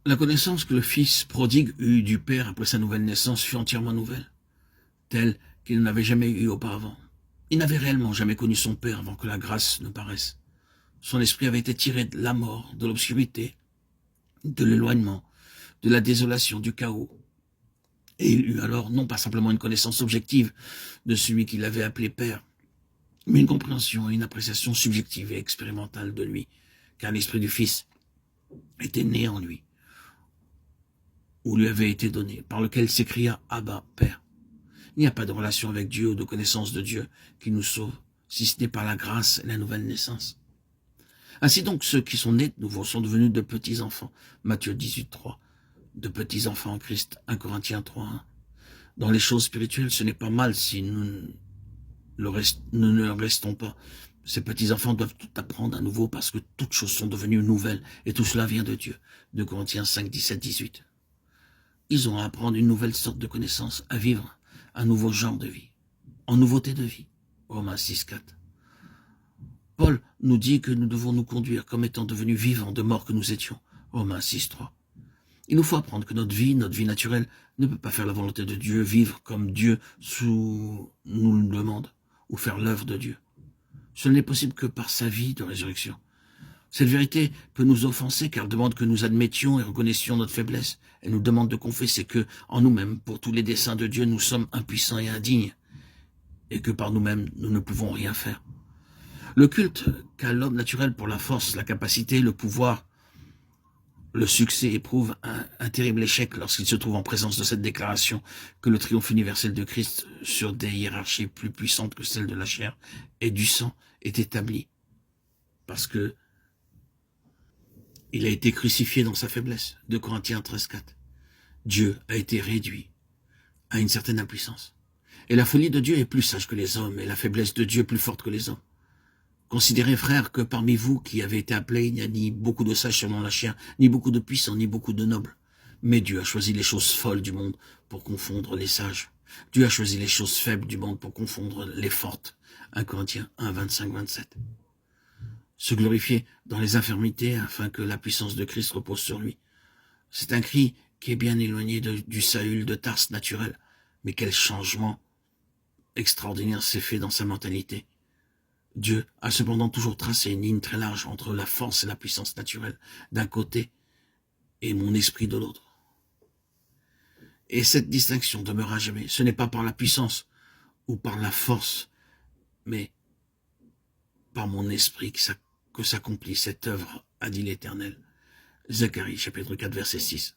La connaissance que le fils prodigue eut du père après sa nouvelle naissance fut entièrement nouvelle, telle qu'il n'avait jamais eue auparavant. Il n'avait réellement jamais connu son père avant que la grâce ne paraisse. Son esprit avait été tiré de la mort, de l'obscurité, de l'éloignement, de la désolation, du chaos. Et il eut alors non pas simplement une connaissance objective de celui qu'il avait appelé père, mais une compréhension et une appréciation subjective et expérimentale de lui, car l'esprit du Fils était né en lui, ou lui avait été donné, par lequel s'écria « Abba, Père ». Il n'y a pas de relation avec Dieu ou de connaissance de Dieu qui nous sauve, si ce n'est par la grâce et la nouvelle naissance. Ainsi donc, ceux qui sont nés de nouveau sont devenus de petits-enfants. Matthieu 18, 3. De petits-enfants en Christ. 1 Corinthiens 3, 1. Dans les choses spirituelles, ce n'est pas mal si nous ne le restons pas. Ces petits-enfants doivent tout apprendre à nouveau parce que toutes choses sont devenues nouvelles et tout cela vient de Dieu. 2 Corinthiens 5, 17, 18. Ils ont à apprendre une nouvelle sorte de connaissance, à vivre un nouveau genre de vie, en nouveauté de vie. Romains 6, 4. Paul nous dit que nous devons nous conduire comme étant devenus vivants de mort que nous étions. Romains 6, 3. Il nous faut apprendre que notre vie naturelle, ne peut pas faire la volonté de Dieu, vivre comme Dieu nous le demande, ou faire l'œuvre de Dieu. Ce n'est possible que par sa vie de résurrection. Cette vérité peut nous offenser car elle demande que nous admettions et reconnaissions notre faiblesse. Elle nous demande de confesser que, en nous-mêmes, pour tous les desseins de Dieu, nous sommes impuissants et indignes, et que par nous-mêmes, nous ne pouvons rien faire. Le culte qu'a l'homme naturel pour la force, la capacité, le pouvoir, le succès éprouve un terrible échec lorsqu'il se trouve en présence de cette déclaration que le triomphe universel de Christ sur des hiérarchies plus puissantes que celles de la chair et du sang est établi. Parce que il a été crucifié dans sa faiblesse. 2 Corinthiens 13, 4. Dieu a été réduit à une certaine impuissance. Et la folie de Dieu est plus sage que les hommes et la faiblesse de Dieu plus forte que les hommes. Considérez, frères, que parmi vous qui avez été appelés, il n'y a ni beaucoup de sages selon la chair, ni beaucoup de puissants, ni beaucoup de nobles. Mais Dieu a choisi les choses folles du monde pour confondre les sages. Dieu a choisi les choses faibles du monde pour confondre les fortes. 1 Corinthiens 1, 25, 27. Se glorifier dans les infirmités afin que la puissance de Christ repose sur lui. C'est un cri qui est bien éloigné du Saül de Tarse naturel. Mais quel changement extraordinaire s'est fait dans sa mentalité. Dieu a cependant toujours tracé une ligne très large entre la force et la puissance naturelle d'un côté et mon esprit de l'autre. Et cette distinction demeurera jamais. Ce n'est pas par la puissance ou par la force, mais par mon esprit que s'accomplit cette œuvre, a dit l'Éternel. Zacharie, chapitre 4, verset 6.